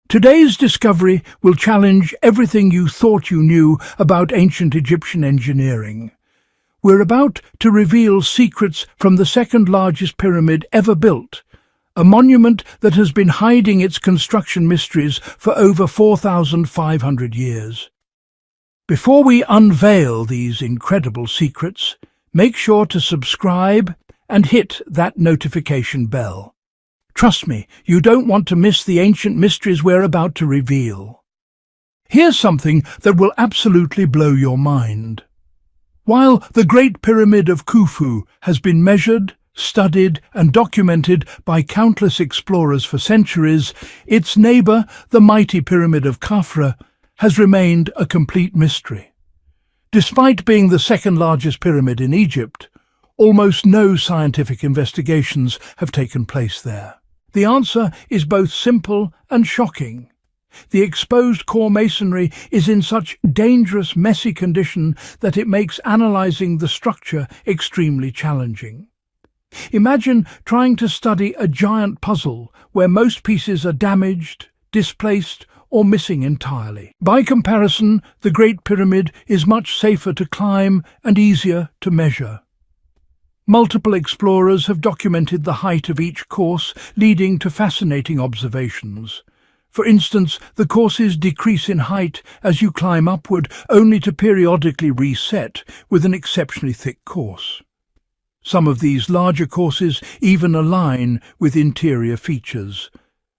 Today's discovery will challenge everything you thought you knew about ancient Egyptian engineering. We're about to reveal secrets from the second largest pyramid ever built, a monument that has been hiding its construction mysteries for over 4,500 years. Before we unveil these incredible secrets, make sure to subscribe and hit that notification bell. Trust me, you don't want to miss the ancient mysteries we're about to reveal. Here's something that will absolutely blow your mind. While the Great Pyramid of Khufu has been measured, studied and documented by countless explorers for centuries, its neighbour, the mighty Pyramid of Khafre, has remained a complete mystery. Despite being the second largest pyramid in Egypt, almost no scientific investigations have taken place there. The answer is both simple and shocking. The exposed core masonry is in such dangerous, messy condition that it makes analysing the structure extremely challenging. Imagine trying to study a giant puzzle where most pieces are damaged, displaced, or missing entirely. By comparison, the Great Pyramid is much safer to climb and easier to measure. Multiple explorers have documented the height of each course, leading to fascinating observations. For instance, the courses decrease in height as you climb upward, only to periodically reset with an exceptionally thick course. Some of these larger courses even align with interior features,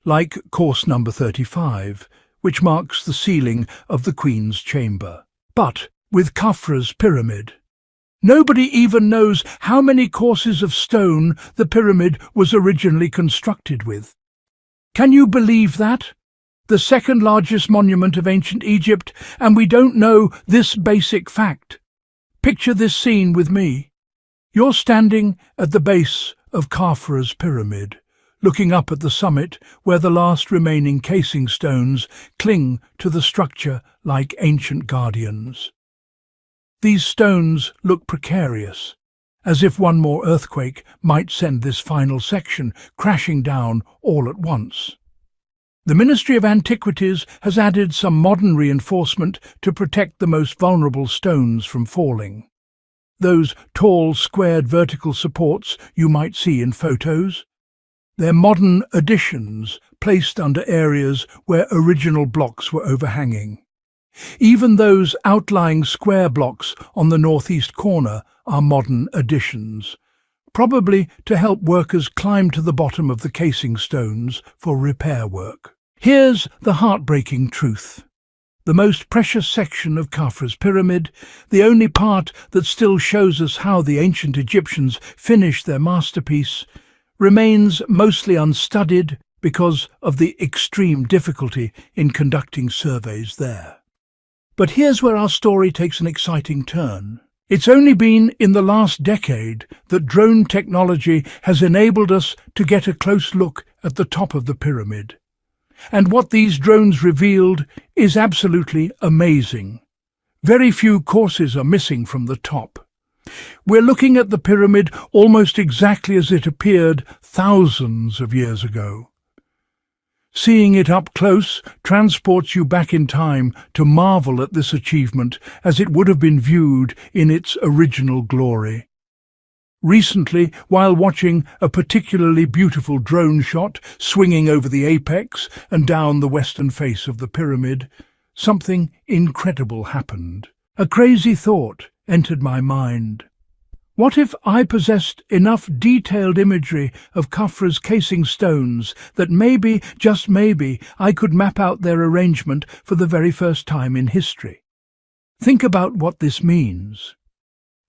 like course number 35, which marks the ceiling of the Queen's chamber. But with Khafre's pyramid, nobody even knows how many courses of stone the pyramid was originally constructed with. Can you believe that? The second largest monument of ancient Egypt, and we don't know this basic fact. Picture this scene with me. You're standing at the base of Khafre's pyramid, looking up at the summit where the last remaining casing stones cling to the structure like ancient guardians. These stones look precarious, as if one more earthquake might send this final section crashing down all at once. The Ministry of Antiquities has added some modern reinforcement to protect the most vulnerable stones from falling. Those tall, squared vertical supports you might see in photos. They're modern additions placed under areas where original blocks were overhanging. Even those outlying square blocks on the northeast corner are modern additions, probably to help workers climb to the bottom of the casing stones for repair work. Here's the heartbreaking truth. The most precious section of Khafre's pyramid, the only part that still shows us how the ancient Egyptians finished their masterpiece, remains mostly unstudied because of the extreme difficulty in conducting surveys there. But here's where our story takes an exciting turn. It's only been in the last decade that drone technology has enabled us to get a close look at the top of the pyramid. And what these drones revealed is absolutely amazing. Very few courses are missing from the top. We're looking at the pyramid almost exactly as it appeared thousands of years ago. Seeing it up close transports you back in time to marvel at this achievement as it would have been viewed in its original glory. Recently, while watching a particularly beautiful drone shot swinging over the apex and down the western face of the pyramid, something incredible happened. A crazy thought entered my mind. What if I possessed enough detailed imagery of Khafre's casing stones that maybe, just maybe, I could map out their arrangement for the very first time in history? Think about what this means.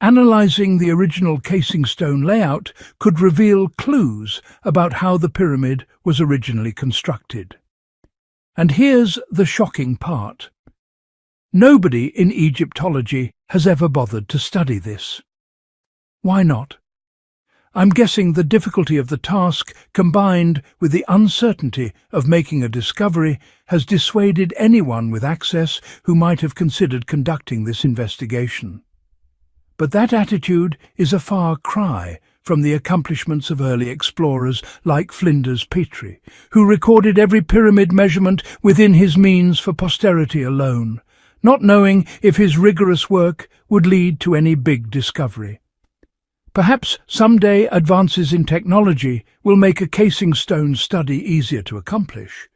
Analysing the original casing stone layout could reveal clues about how the pyramid was originally constructed. And here's the shocking part. Nobody in Egyptology has ever bothered to study this. Why not? I'm guessing the difficulty of the task, combined with the uncertainty of making a discovery, has dissuaded anyone with access who might have considered conducting this investigation. But that attitude is a far cry from the accomplishments of early explorers like Flinders Petrie, who recorded every pyramid measurement within his means for posterity alone, not knowing if his rigorous work would lead to any big discovery. Perhaps someday advances in technology will make a casing stone study easier to accomplish.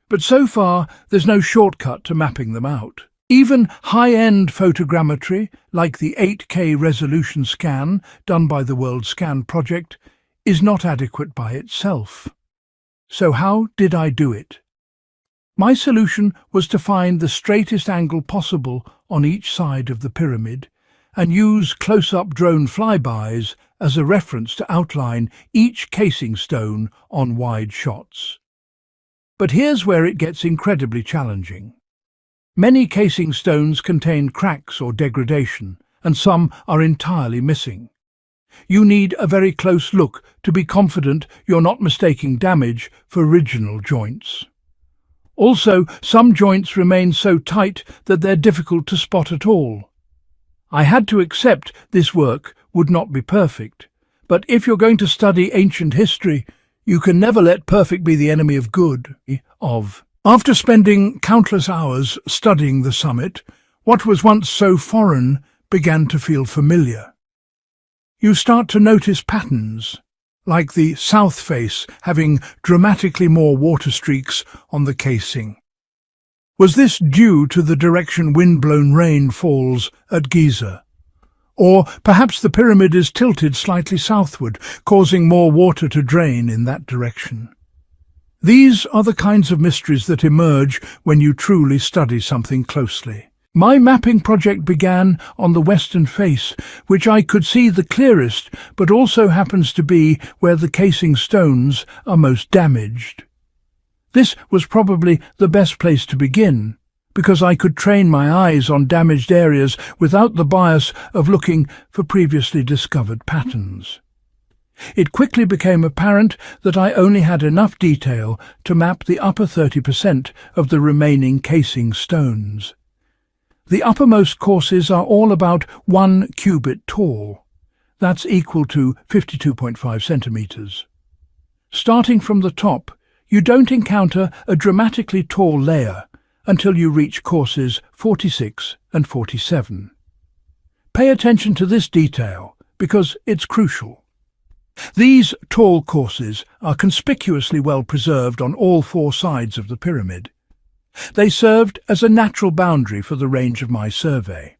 But so far, there's no shortcut to mapping them out. Even high-end photogrammetry, like the 8K resolution scan done by the World Scan Project, is not adequate by itself. So how did I do it? My solution was to find the straightest angle possible on each side of the pyramid and use close-up drone flybys as a reference to outline each casing stone on wide shots. But here's where it gets incredibly challenging. Many casing stones contain cracks or degradation, and some are entirely missing. You need a very close look to be confident you're not mistaking damage for original joints. Also, some joints remain so tight that they're difficult to spot at all. I had to accept this work would not be perfect, but if you're going to study ancient history, you can never let perfect be the enemy of good. After spending countless hours studying the summit, what was once so foreign began to feel familiar. You start to notice patterns, like the south face having dramatically more water streaks on the casing. Was this due to the direction wind-blown rain falls at Giza? Or perhaps the pyramid is tilted slightly southward, causing more water to drain in that direction. These are the kinds of mysteries that emerge when you truly study something closely. My mapping project began on the western face, which I could see the clearest, but also happens to be where the casing stones are most damaged. This was probably the best place to begin, because I could train my eyes on damaged areas without the bias of looking for previously discovered patterns. It quickly became apparent that I only had enough detail to map the upper 30% of the remaining casing stones. The uppermost courses are all about 1 cubit tall. That's equal to 52.5 centimeters. Starting from the top, you don't encounter a dramatically tall layer until you reach courses 46 and 47. Pay attention to this detail because it's crucial. These tall courses are conspicuously well preserved on all 4 sides of the pyramid. They served as a natural boundary for the range of my survey.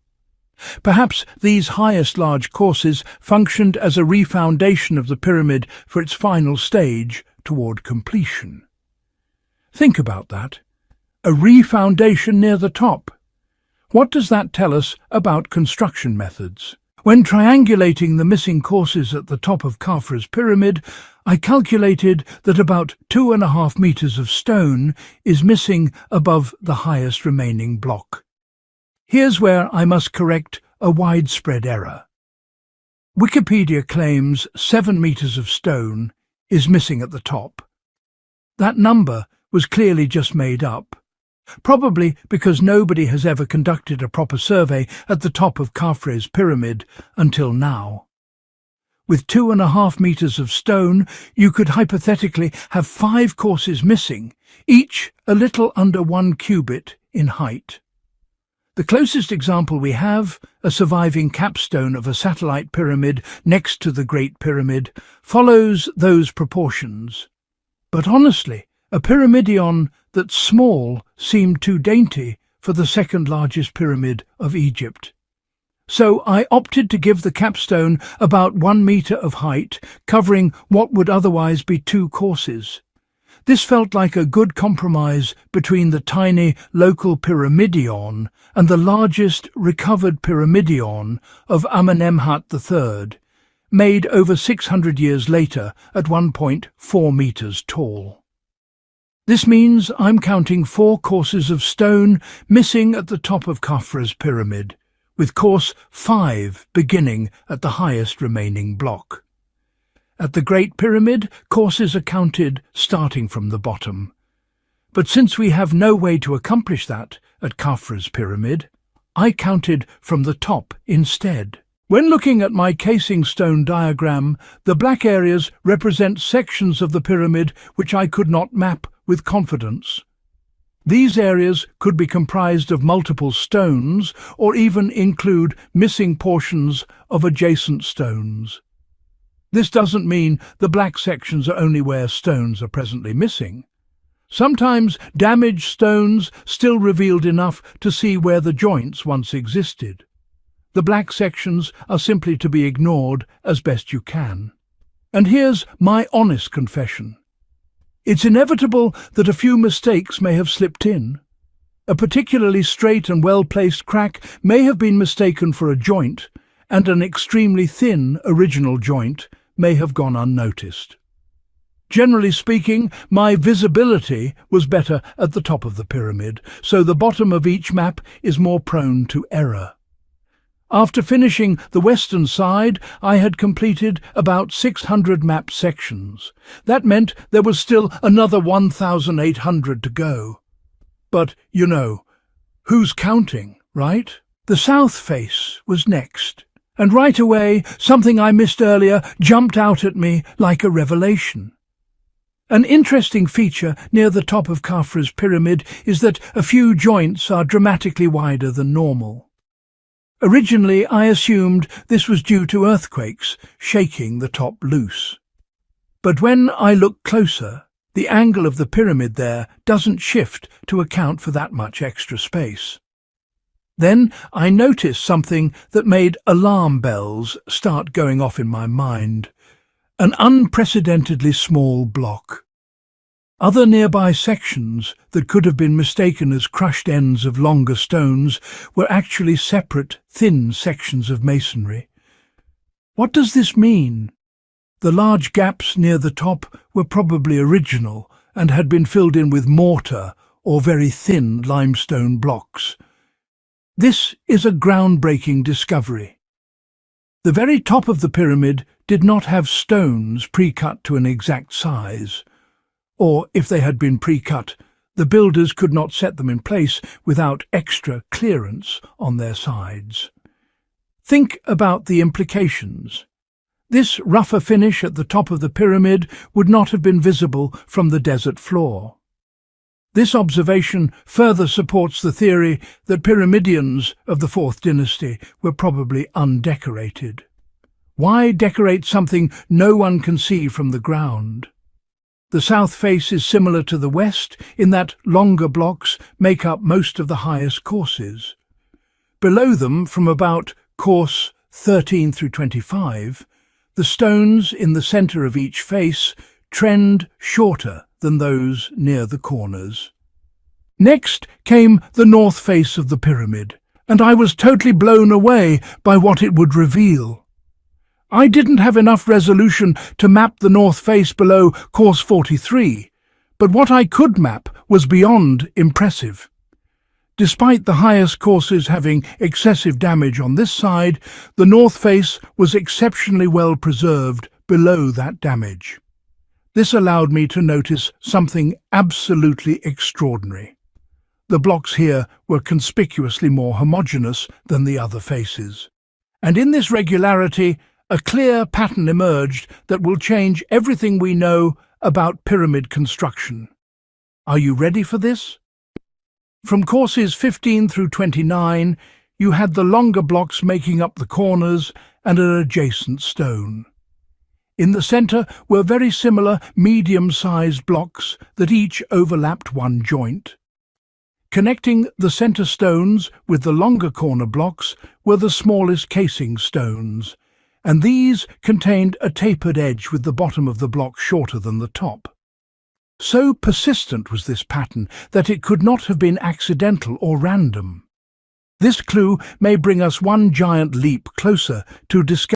Perhaps these highest large courses functioned as a refoundation of the pyramid for its final stage toward completion. Think about that. A refoundation near the top. What does that tell us about construction methods? When triangulating the missing courses at the top of KHAFRE'S pyramid, I calculated that about 2.5 meters of stone is missing above the highest remaining block. Here's where I must correct a widespread error. Wikipedia claims 7 meters of stone is missing at the top. That number was clearly just made up, probably because nobody has ever conducted a proper survey at the top of KHAFRE'S pyramid until now. With 2.5 meters of stone, you could hypothetically have 5 courses missing, each a little under 1 cubit in height. The closest example we have, a surviving capstone of a satellite pyramid next to the Great Pyramid, follows those proportions. But honestly, a pyramidion that's small seemed too dainty for the second largest pyramid of Egypt. So I opted to give the capstone about 1 meter of height, covering what would otherwise be 2 courses. This felt like a good compromise between the tiny local pyramidion and the largest recovered pyramidion of Amenemhat III, made over 600 years later at 1.4 meters tall. This means I'm counting 4 courses of stone missing at the top of KHAFRE'S pyramid, with course 5 beginning at the highest remaining block. At the Great Pyramid, courses are counted starting from the bottom. But since we have no way to accomplish that at KHAFRE'S pyramid, I counted from the top instead. When looking at my casing stone diagram, the black areas represent sections of the pyramid which I could not map with confidence. These areas could be comprised of multiple stones or even include missing portions of adjacent stones. This doesn't mean the black sections are only where stones are presently missing. Sometimes damaged stones still revealed enough to see where the joints once existed. The black sections are simply to be ignored as best you can. And here's my honest confession. It's inevitable that a few mistakes may have slipped in. A particularly straight and well-placed crack may have been mistaken for a joint, and an extremely thin original joint may have gone unnoticed. Generally speaking, my visibility was better at the top of the pyramid, so the bottom of each map is more prone to error. After finishing the western side, I had completed about 600 map sections. That meant there was still another 1,800 to go. But, you know, who's counting, right? The south face was next, and right away, something I missed earlier jumped out at me like a revelation. An interesting feature near the top of KHAFRE'S pyramid is that a few joints are dramatically wider than normal. Originally, I assumed this was due to earthquakes shaking the top loose. But when I look closer, the angle of the pyramid there doesn't shift to account for that much extra space. Then I noticed something that made alarm bells start going off in my mind. An unprecedentedly small block. Other nearby sections that could have been mistaken as crushed ends of longer stones were actually separate, thin sections of masonry. What does this mean? The large gaps near the top were probably original and had been filled in with mortar or very thin limestone blocks. This is a groundbreaking discovery. The very top of the pyramid did not have stones pre-cut to an exact size. Or, if they had been pre-cut, the builders could not set them in place without extra clearance on their sides. Think about the implications. This rougher finish at the top of the pyramid would not have been visible from the desert floor. This observation further supports the theory that pyramidions of the 4th dynasty were probably undecorated. Why decorate something no one can see from the ground? The south face is similar to the west in that longer blocks make up most of the highest courses. Below them, from about course 13 through 25, the stones in the centre of each face trend shorter than those near the corners. Next came the north face of the pyramid, and I was totally blown away by what it would reveal. I didn't have enough resolution to map the north face below course 43, but what I could map was beyond impressive. Despite the highest courses having excessive damage on this side, the north face was exceptionally well preserved below that damage. This allowed me to notice something absolutely extraordinary. The blocks here were conspicuously more homogeneous than the other faces. And in this regularity, a clear pattern emerged that will change everything we know about pyramid construction. Are you ready for this? From courses 15 through 29, you had the longer blocks making up the corners and an adjacent stone. In the centre were very similar medium-sized blocks that each overlapped one joint. Connecting the centre stones with the longer corner blocks were the smallest casing stones, and these contained a tapered edge with the bottom of the block shorter than the top. So persistent was this pattern that it could not have been accidental or random. This clue may bring us one giant leap closer to discover